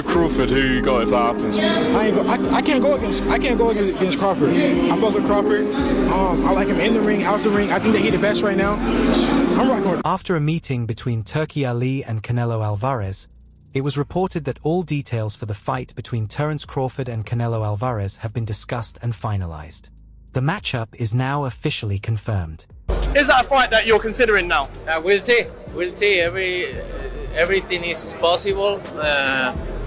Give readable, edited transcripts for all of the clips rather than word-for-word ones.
Crawford, who you got if that happens? I can't go against Crawford. I fuck with Crawford. I like him in the ring, out the ring. I think that he's the best right now. I'm rocking with him. After a meeting between Turki Ali and Canelo Alvarez, it was reported that all details for the fight between Terence Crawford and Canelo Alvarez have been discussed and finalized. The matchup is now officially confirmed. Is that a fight that you're considering now? We'll see. We'll see. Everything is possible.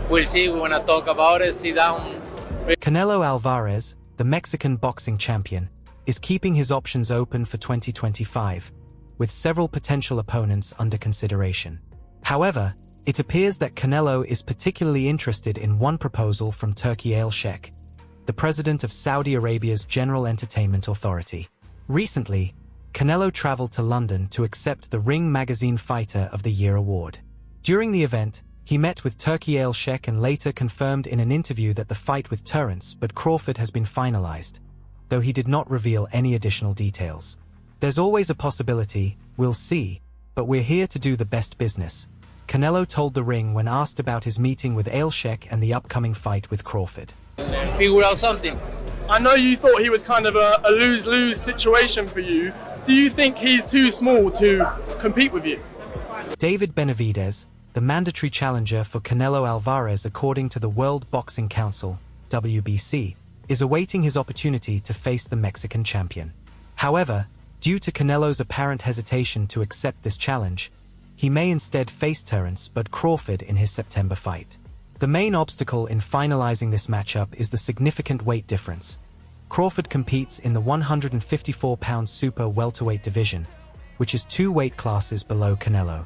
We'll see. We want to talk about it. Sit down. Canelo Alvarez, the Mexican boxing champion, is keeping his options open for 2025, with several potential opponents under consideration. However, it appears that Canelo is particularly interested in one proposal from Turki Al-Sheikh, the president of Saudi Arabia's General Entertainment Authority. Recently, Canelo traveled to London to accept the Ring Magazine Fighter of the Year award. During the event, he met with Turki Al-Sheikh and later confirmed in an interview that the fight with Terence but Crawford has been finalized, though he did not reveal any additional details. There's always a possibility, we'll see, but we're here to do the best business, Canelo told The Ring when asked about his meeting with Al-Sheikh and the upcoming fight with Crawford. Figure out something. I know you thought he was kind of a lose-lose situation for you. Do you think he's too small to compete with you? David Benavidez, the mandatory challenger for Canelo Alvarez according to the World Boxing Council, WBC, is awaiting his opportunity to face the Mexican champion. However, due to Canelo's apparent hesitation to accept this challenge, he may instead face Terence but Crawford in his September fight. The main obstacle in finalizing this matchup is the significant weight difference. Crawford competes in the 154-pound super welterweight division, which is 2 weight classes below Canelo.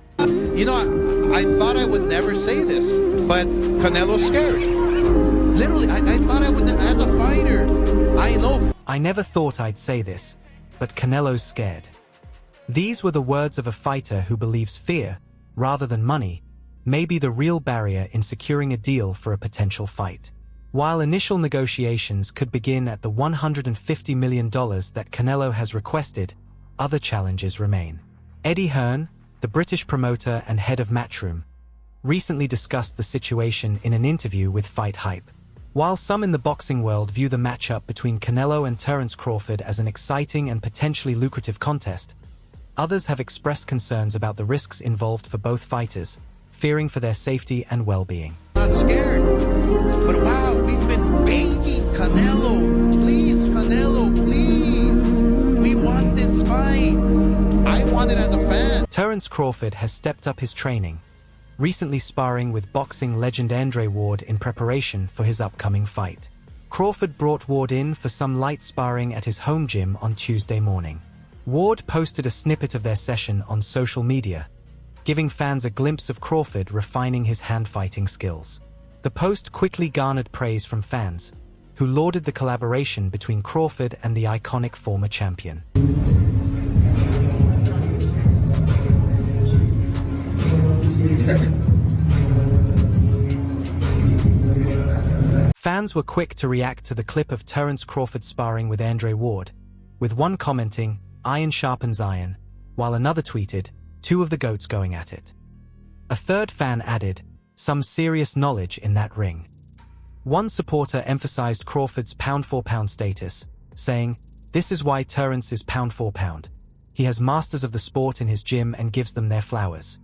You know, I thought I would never say this, but Canelo's scared. Literally, I thought I would, as a fighter, I know. I never thought I'd say this, but Canelo's scared. These were the words of a fighter who believes fear, rather than money, may be the real barrier in securing a deal for a potential fight. While initial negotiations could begin at the $150 million that Canelo has requested, other challenges remain. Eddie Hearn, the British promoter and head of Matchroom, recently discussed the situation in an interview with Fight Hype. While some in the boxing world view the matchup between Canelo and Terence Crawford as an exciting and potentially lucrative contest, others have expressed concerns about the risks involved for both fighters, fearing for their safety and well-being. Not scared, but wow, we've been begging Canelo, please, we want this fight. I want it as a fan. Terence Crawford has stepped up his training, recently sparring with boxing legend Andre Ward in preparation for his upcoming fight. Crawford brought Ward in for some light sparring at his home gym on Tuesday morning. Ward posted a snippet of their session on social media, giving fans a glimpse of Crawford refining his hand-fighting skills. The post quickly garnered praise from fans, who lauded the collaboration between Crawford and the iconic former champion. Fans were quick to react to the clip of Terence Crawford sparring with Andre Ward, with one commenting, "Iron sharpens iron," while another tweeted, "Two of the GOATs going at it." A third fan added, "Some serious knowledge in that ring." One supporter emphasized Crawford's pound-for-pound status, saying, "This is why Terence is pound-for-pound. He has masters of the sport in his gym and gives them their flowers."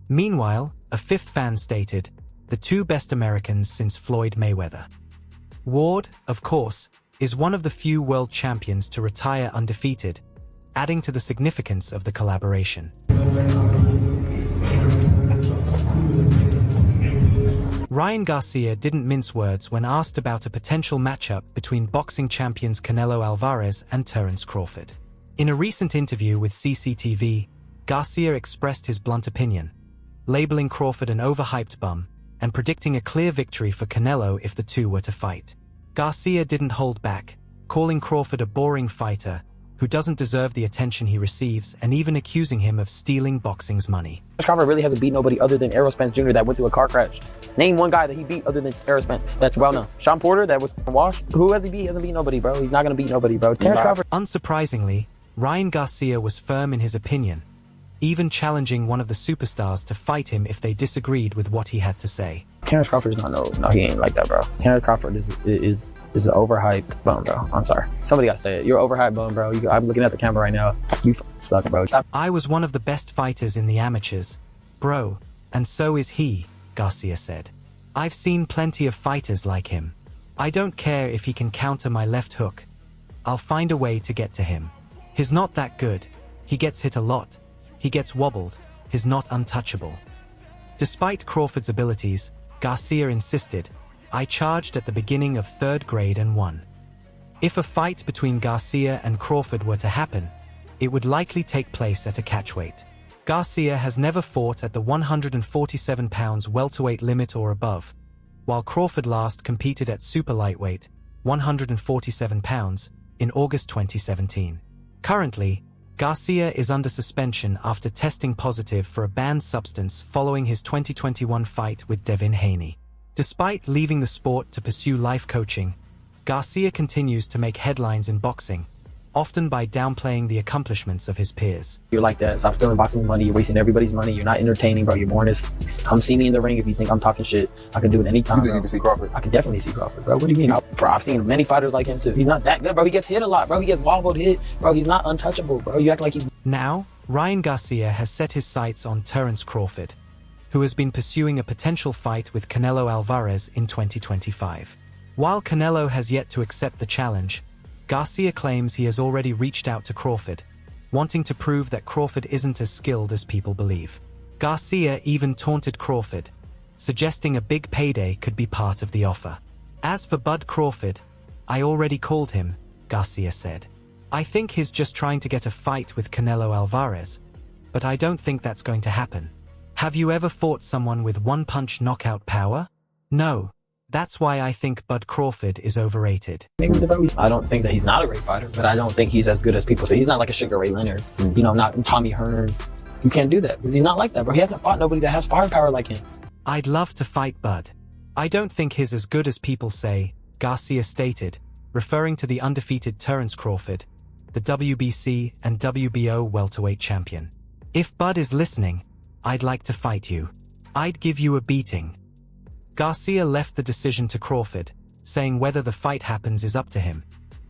Meanwhile, a fifth fan stated, "The two best Americans since Floyd Mayweather." Ward, of course, is one of the few world champions to retire undefeated, adding to the significance of the collaboration. Ryan Garcia didn't mince words when asked about a potential matchup between boxing champions Canelo Alvarez and Terence Crawford. In a recent interview with CCTV, Garcia expressed his blunt opinion, labeling Crawford an overhyped bum and predicting a clear victory for Canelo if the two were to fight. Garcia didn't hold back, calling Crawford a boring fighter who doesn't deserve the attention he receives and even accusing him of stealing boxing's money. Crawford really hasn't beat nobody other than Errol Spence Jr. that went through a car crash. Name one guy that he beat other than Errol Spence that's well known. Sean Porter that was washed. Who has he beat? He hasn't beat nobody, bro. He's not going to beat nobody, bro. Terence Crawford. Unsurprisingly, Ryan Garcia was firm in his opinion, even challenging one of the superstars to fight him if they disagreed with what he had to say. Terence Crawford is not no, he ain't like that, bro. Terence Crawford is an overhyped bum, bro. I'm sorry. Somebody gotta say it. You're overhyped bum, bro. I'm looking at the camera right now. You suck, bro. Stop. I was one of the best fighters in the amateurs, bro, and so is he, Garcia said. I've seen plenty of fighters like him. I don't care if he can counter my left hook. I'll find a way to get to him. He's not that good. He gets hit a lot. He gets wobbled. He's not untouchable. Despite Crawford's abilities, Garcia insisted, I charged at the beginning of 3rd grade and won. If a fight between Garcia and Crawford were to happen, it would likely take place at a catchweight. Garcia has never fought at the 147 pounds welterweight limit or above, while Crawford last competed at super lightweight, 147 pounds, in August 2017. Currently, Garcia is under suspension after testing positive for a banned substance following his 2021 fight with Devin Haney. Despite leaving the sport to pursue life coaching, Garcia continues to make headlines in boxing, often by downplaying the accomplishments of his peers. You're like that. Stop stealing boxing money. You're wasting everybody's money. You're not entertaining, bro. You're boring as come see me in the ring if you think I'm talking shit. I can do it anytime. You think you can see Crawford? I can definitely see Crawford, bro. What do you mean? Bro, I've seen many fighters like him too. He's not that good, bro. He gets hit a lot, bro. He gets wobbled, hit. Bro, he's not untouchable, bro. You act like he's... Now, Ryan Garcia has set his sights on Terence Crawford, who has been pursuing a potential fight with Canelo Alvarez in 2025. While Canelo has yet to accept the challenge, Garcia claims he has already reached out to Crawford, wanting to prove that Crawford isn't as skilled as people believe. Garcia even taunted Crawford, suggesting a big payday could be part of the offer. As for Bud Crawford, I already called him, Garcia said. I think he's just trying to get a fight with Canelo Alvarez, but I don't think that's going to happen. Have you ever fought someone with one-punch knockout power? No. That's why I think Bud Crawford is overrated. I don't think that he's not a great fighter, but I don't think he's as good as people say. He's not like a Sugar Ray Leonard, you know, not Tommy Hearn. You can't do that because he's not like that, bro. He hasn't fought nobody that has firepower like him. I'd love to fight Bud. I don't think he's as good as people say, Garcia stated, referring to the undefeated Terence Crawford, the WBC and WBO welterweight champion. If Bud is listening, I'd like to fight you. I'd give you a beating. Garcia left the decision to Crawford, saying whether the fight happens is up to him.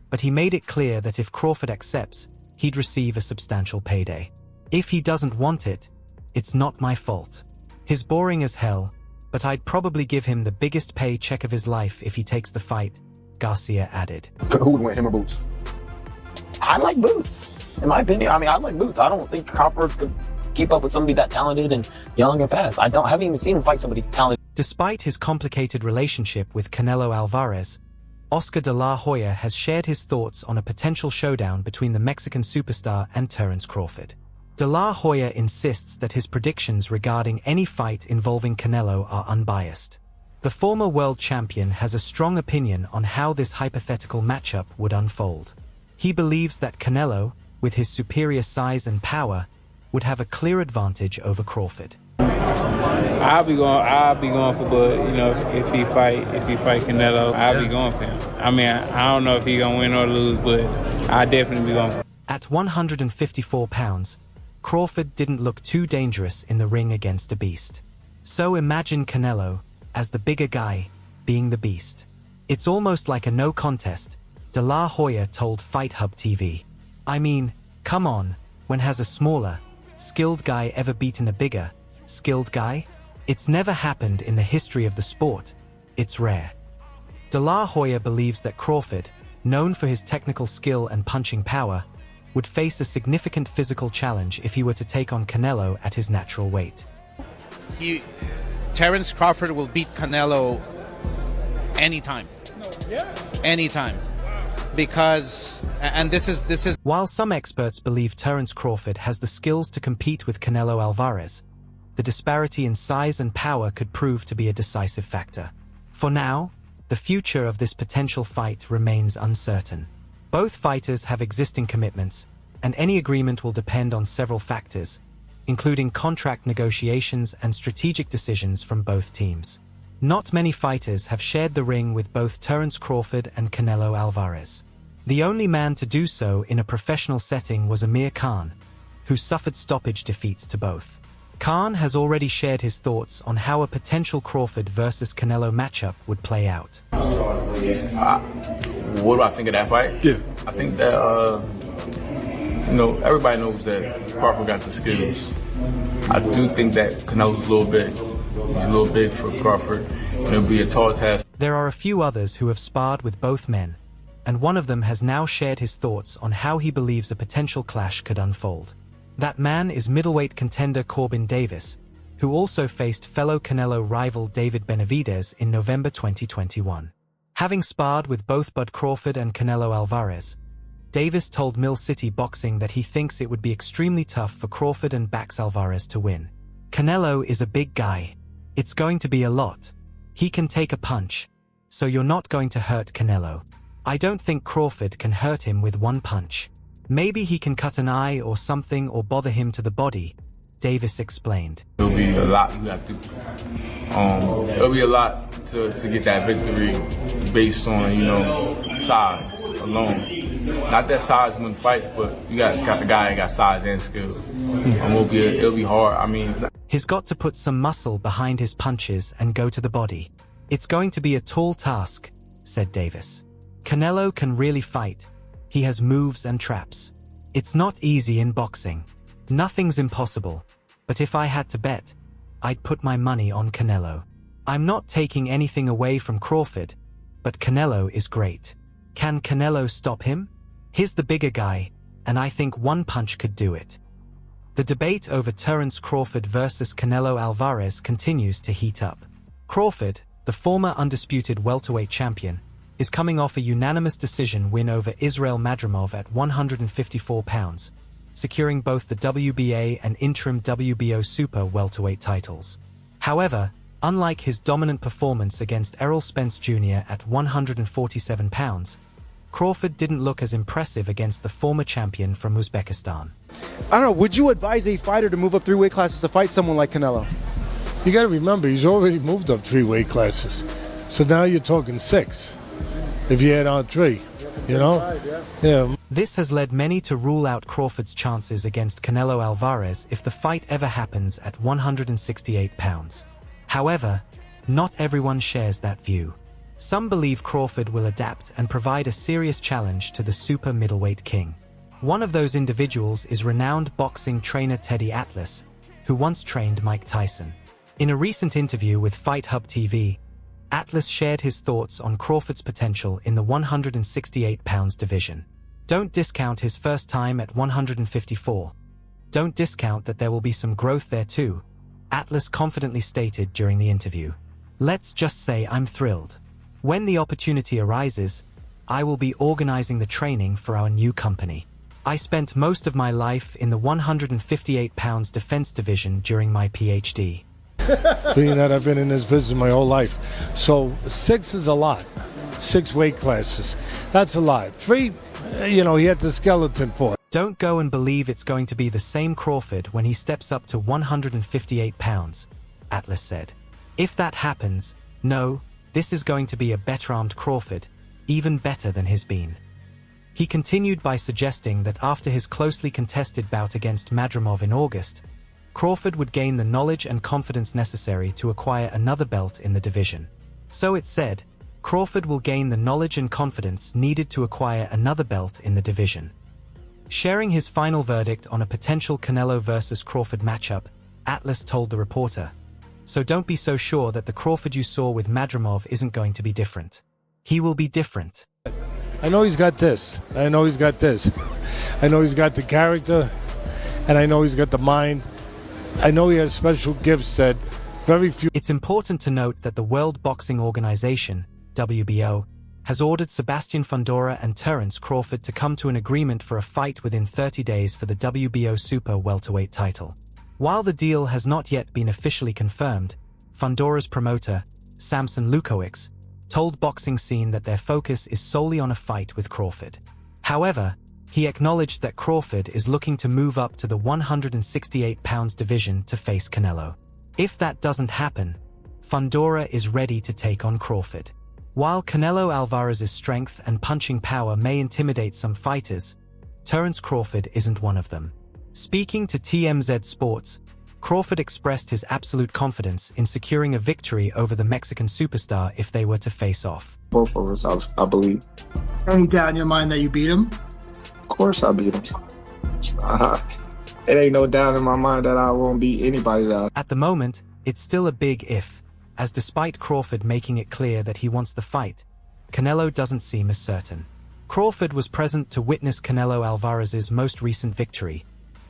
But he made it clear that if Crawford accepts, he'd receive a substantial payday. If he doesn't want it, it's not my fault. He's boring as hell, but I'd probably give him the biggest paycheck of his life if he takes the fight, Garcia added. Who would win, him or Boots? I like Boots. In my opinion, I mean, I like Boots. I don't think Crawford could keep up with somebody that talented and young and fast. I haven't even seen him fight somebody talented. Despite his complicated relationship with Canelo Alvarez, Oscar de la Hoya has shared his thoughts on a potential showdown between the Mexican superstar and Terence Crawford. De la Hoya insists that his predictions regarding any fight involving Canelo are unbiased. The former world champion has a strong opinion on how this hypothetical matchup would unfold. He believes that Canelo, with his superior size and power, would have a clear advantage over Crawford. I'll be going for Bud. You know, if he fight Canelo, I'll be going for him. I mean, I don't know if he gonna win or lose, but I definitely be going for him. At 154 pounds, Crawford didn't look too dangerous in the ring against a beast. So imagine Canelo, as the bigger guy, being the beast. It's almost like a no contest, De La Hoya told Fight Hub TV. I mean, come on, when has a smaller, skilled guy ever beaten a bigger, skilled guy? It's never happened in the history of the sport. It's rare. De La Hoya believes that Crawford, known for his technical skill and punching power, would face a significant physical challenge if he were to take on Canelo at his natural weight. Terence Crawford will beat Canelo anytime. Anytime. Because, and this is... While some experts believe Terence Crawford has the skills to compete with Canelo Alvarez, the disparity in size and power could prove to be a decisive factor. For now, the future of this potential fight remains uncertain. Both fighters have existing commitments, and any agreement will depend on several factors, including contract negotiations and strategic decisions from both teams. Not many fighters have shared the ring with both Terence Crawford and Canelo Alvarez. The only man to do so in a professional setting was Amir Khan, who suffered stoppage defeats to both. Khan has already shared his thoughts on how a potential Crawford versus Canelo matchup would play out. What do I think of that fight? Yeah. I think that, everybody knows that Crawford got the skills. I do think that Canelo's a little big. He's a little big for Crawford. It'll be a tall task. There are a few others who have sparred with both men, and one of them has now shared his thoughts on how he believes a potential clash could unfold. That man is middleweight contender Corbin Davis, who also faced fellow Canelo rival David Benavidez in November 2021. Having sparred with both Bud Crawford and Canelo Alvarez, Davis told Mill City Boxing that he thinks it would be extremely tough for Crawford and backs Alvarez to win. Canelo is a big guy. It's going to be a lot. He can take a punch, so you're not going to hurt Canelo. I don't think Crawford can hurt him with one punch. Maybe he can cut an eye or something or bother him to the body, Davis explained. It'll be a lot you have to. It'll be a lot to get that victory based on size alone. Not that size wins fights, but you got a guy that got size and skill. It'll be hard. He's got to put some muscle behind his punches and go to the body. It's going to be a tall task, said Davis. Canelo can really fight. He has moves and traps. It's not easy in boxing. Nothing's impossible. But if I had to bet, I'd put my money on Canelo. I'm not taking anything away from Crawford, but Canelo is great. Can Canelo stop him? He's the bigger guy, and I think one punch could do it. The debate over Terence Crawford versus Canelo Alvarez continues to heat up. Crawford, the former undisputed welterweight champion, is coming off a unanimous decision win over Israel Madrimov at 154 pounds, securing both the WBA and interim WBO super welterweight titles. However, unlike his dominant performance against Errol Spence Jr. at 147 pounds, Crawford didn't look as impressive against the former champion from Uzbekistan. I don't know, would you advise a fighter to move up 3 weight classes to fight someone like Canelo? You got to remember, he's already moved up 3 weight classes. So now you're talking 6. If you add on 3, Yeah. This has led many to rule out Crawford's chances against Canelo Alvarez if the fight ever happens at 168 pounds. However, not everyone shares that view. Some believe Crawford will adapt and provide a serious challenge to the super middleweight king. One of those individuals is renowned boxing trainer Teddy Atlas, who once trained Mike Tyson. In a recent interview with Fight Hub TV, Atlas shared his thoughts on Crawford's potential in the 168 pounds division. Don't discount his first time at 154. Don't discount that there will be some growth there too, Atlas confidently stated during the interview. Let's just say I'm thrilled. When the opportunity arises, I will be organizing the training for our new company. I spent most of my life in the 158 pounds defense division during my PhD. Being that I've been in this business my whole life. So 6 is a lot. 6 weight classes. That's a lot. 3, he had the skeleton for it. Don't go and believe it's going to be the same Crawford when he steps up to 158 pounds, Atlas said. If that happens, no, this is going to be a better-armed Crawford, even better than he's been. He continued by suggesting that after his closely contested bout against Madrimov in August, Crawford would gain the knowledge and confidence necessary to acquire another belt in the division. So it said, Crawford will gain the knowledge and confidence needed to acquire another belt in the division. Sharing his final verdict on a potential Canelo versus Crawford matchup, Atlas told the reporter, "So don't be so sure that the Crawford you saw with Madrimov isn't going to be different. He will be different." I know he's got this. I know he's got this. I know he's got the character, and I know he's got the mind. I know he has special gifts that very few... It's important to note that the World Boxing Organization, WBO, has ordered Sebastian Fundora and Terence Crawford to come to an agreement for a fight within 30 days for the WBO Super Welterweight title. While the deal has not yet been officially confirmed, Fundora's promoter, Samson Lukowicz, told Boxing Scene that their focus is solely on a fight with Crawford. However, he acknowledged that Crawford is looking to move up to the 168 pounds division to face Canelo. If that doesn't happen, Fundora is ready to take on Crawford. While Canelo Alvarez's strength and punching power may intimidate some fighters, Terence Crawford isn't one of them. Speaking to TMZ Sports, Crawford expressed his absolute confidence in securing a victory over the Mexican superstar if they were to face off. Both of us, I believe. Any doubt in your mind that you beat him? Of course I beat him. It ain't no doubt in my mind that I won't beat anybody. At the moment, it's still a big if, as despite Crawford making it clear that he wants the fight, Canelo doesn't seem as certain. Crawford was present to witness Canelo Alvarez's most recent victory,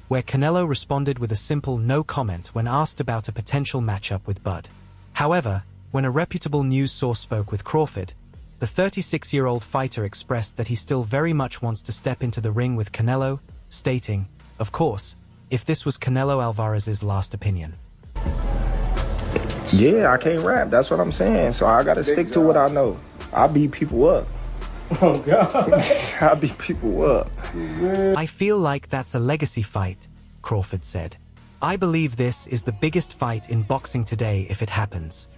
where Canelo responded with a simple no comment when asked about a potential matchup with Bud. However, when a reputable news source spoke with Crawford, the 36-year-old fighter expressed that he still very much wants to step into the ring with Canelo, stating, of course, if this was Canelo Alvarez's last opinion. Yeah, I can't rap. That's what I'm saying. So I gotta stick to what I know. I beat people up. Oh, God. I beat people up. I feel like that's a legacy fight, Crawford said. I believe this is the biggest fight in boxing today if it happens.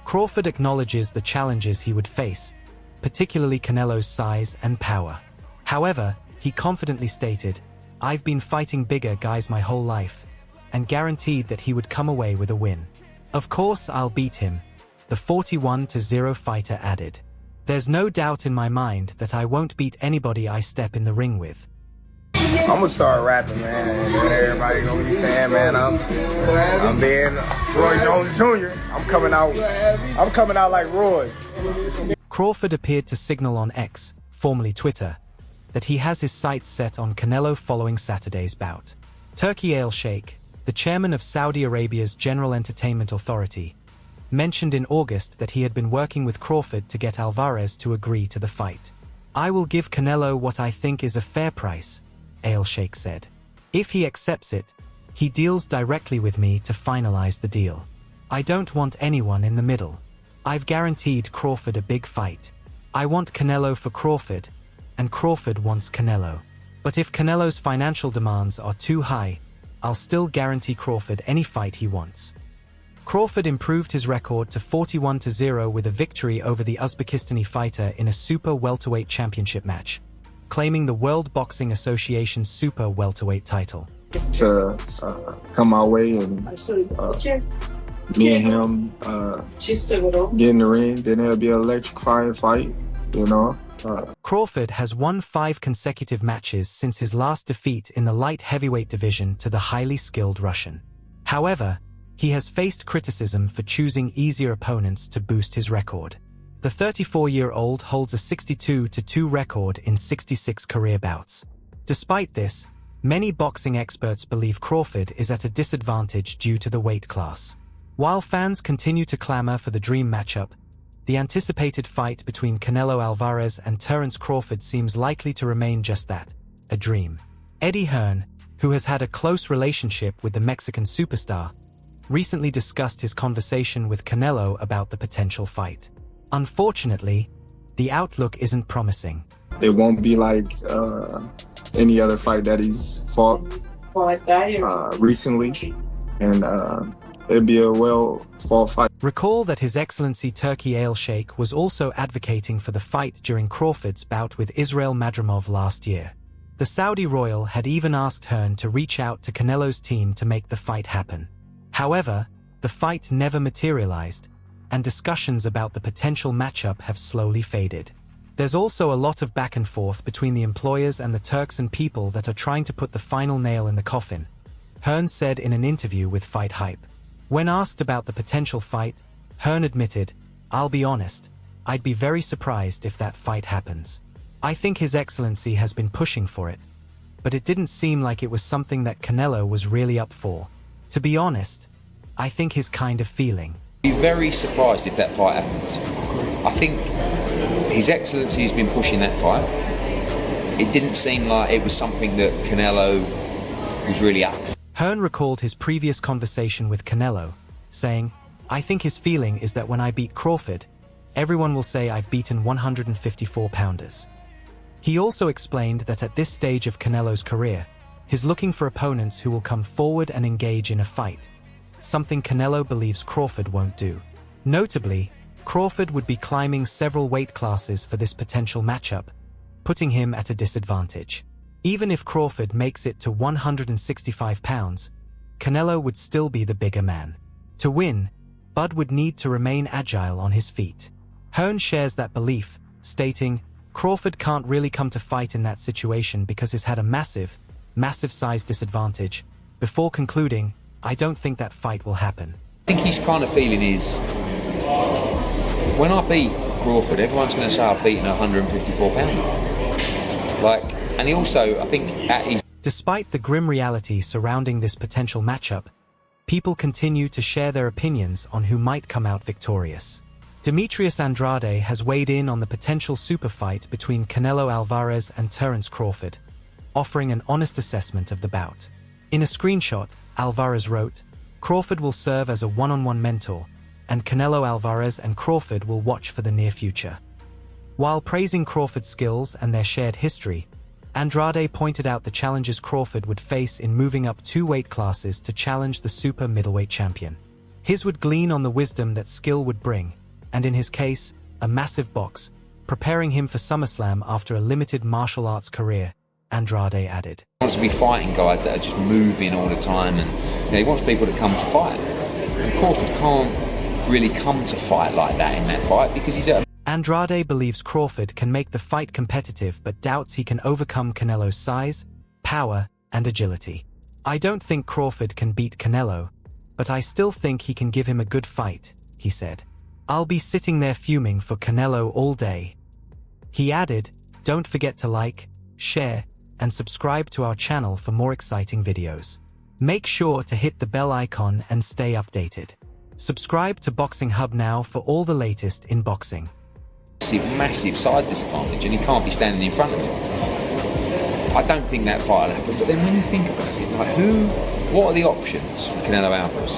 Crawford acknowledges the challenges he would face, particularly Canelo's size and power. However, he confidently stated, I've been fighting bigger guys my whole life, and guaranteed that he would come away with a win. Of course I'll beat him, the 41-0 fighter added. There's no doubt in my mind that I won't beat anybody I step in the ring with. I'm gonna start rapping, man, and then everybody gonna be saying, man, I'm being Roy Jones Jr. I'm coming out like Roy. Crawford appeared to signal on X, formerly Twitter, that he has his sights set on Canelo following Saturday's bout. Turki Al-Sheikh, the chairman of Saudi Arabia's General Entertainment Authority, mentioned in August that he had been working with Crawford to get Alvarez to agree to the fight. I will give Canelo what I think is a fair price, Al-Sheikh said. If he accepts it, he deals directly with me to finalize the deal. I don't want anyone in the middle. I've guaranteed Crawford a big fight. I want Canelo for Crawford, and Crawford wants Canelo. But if Canelo's financial demands are too high, I'll still guarantee Crawford any fight he wants. Crawford improved his record to 41-0 with a victory over the Uzbekistani fighter in a super welterweight championship match, claiming the World Boxing Association's super welterweight title. To come my way and me and him get in the ring, then it'll be an electrifying fight, you know. Crawford has won 5 consecutive matches since his last defeat in the light heavyweight division to the highly skilled Russian. However, he has faced criticism for choosing easier opponents to boost his record. The 34-year-old holds a 62-2 record in 66 career bouts. Despite this, many boxing experts believe Crawford is at a disadvantage due to the weight class. While fans continue to clamor for the dream matchup, the anticipated fight between Canelo Alvarez and Terence Crawford seems likely to remain just that, a dream. Eddie Hearn, who has had a close relationship with the Mexican superstar, recently discussed his conversation with Canelo about the potential fight. Unfortunately, the outlook isn't promising. It won't be like any other fight that he's fought recently, and it'll be a well-fought fight. Recall that His Excellency Turki Al-Sheikh was also advocating for the fight during Crawford's bout with Israel Madrimov last year. The Saudi royal had even asked Hearn to reach out to Canelo's team to make the fight happen. However, the fight never materialized, and discussions about the potential matchup have slowly faded. There's also a lot of back and forth between the employers and the Turks and people that are trying to put the final nail in the coffin, Hearn said in an interview with Fight Hype. When asked about the potential fight, Hearn admitted, I'll be honest, I'd be very surprised if that fight happens. I think His Excellency has been pushing for it, but it didn't seem like it was something that Canelo was really up for. To be honest, I think he's kind of feeling. I'd be very surprised if that fight happens. I think His Excellency has been pushing that fight. It didn't seem like it was something that Canelo was really up for. Hearn recalled his previous conversation with Canelo, saying, I think his feeling is that when I beat Crawford, everyone will say I've beaten 154-pounders. He also explained that at this stage of Canelo's career, he's looking for opponents who will come forward and engage in a fight, something Canelo believes Crawford won't do. Notably, Crawford would be climbing several weight classes for this potential matchup, putting him at a disadvantage. Even if Crawford makes it to 165 pounds, Canelo would still be the bigger man. To win, Bud would need to remain agile on his feet. Hearn shares that belief, stating, "Crawford can't really come to fight in that situation because he's had a massive size disadvantage," before concluding, "I don't think that fight will happen." I think his kind of feeling is, when I beat Crawford, everyone's going to say I've beaten a 154-pounder. And he also, I think, at his... Despite the grim reality surrounding this potential matchup, people continue to share their opinions on who might come out victorious. Demetrius Andrade has weighed in on the potential super fight between Canelo Alvarez and Terence Crawford, offering an honest assessment of the bout. In a screenshot, Alvarez wrote, "Crawford will serve as a one-on-one mentor, and Canelo Alvarez and Crawford will watch for the near future." While praising Crawford's skills and their shared history, Andrade pointed out the challenges Crawford would face in moving up 2 weight classes to challenge the super middleweight champion. His would glean on the wisdom that skill would bring, and in his case, a massive box, preparing him for SummerSlam after a limited martial arts career, Andrade added. He wants to be fighting guys that are just moving all the time, and he wants people to come to fight. And Crawford can't really come to fight like that in that fight because he's at a... Andrade believes Crawford can make the fight competitive but doubts he can overcome Canelo's size, power, and agility. "I don't think Crawford can beat Canelo, but I still think he can give him a good fight," he said. "I'll be sitting there fuming for Canelo all day." He added, "Don't forget to like, share, and subscribe to our channel for more exciting videos. Make sure to hit the bell icon and stay updated. Subscribe to Boxing Hub now for all the latest in boxing." Massive size disadvantage, and he can't be standing in front of him. I don't think that fight will happen, but then when you think about it, what are the options for Canelo Alvarez?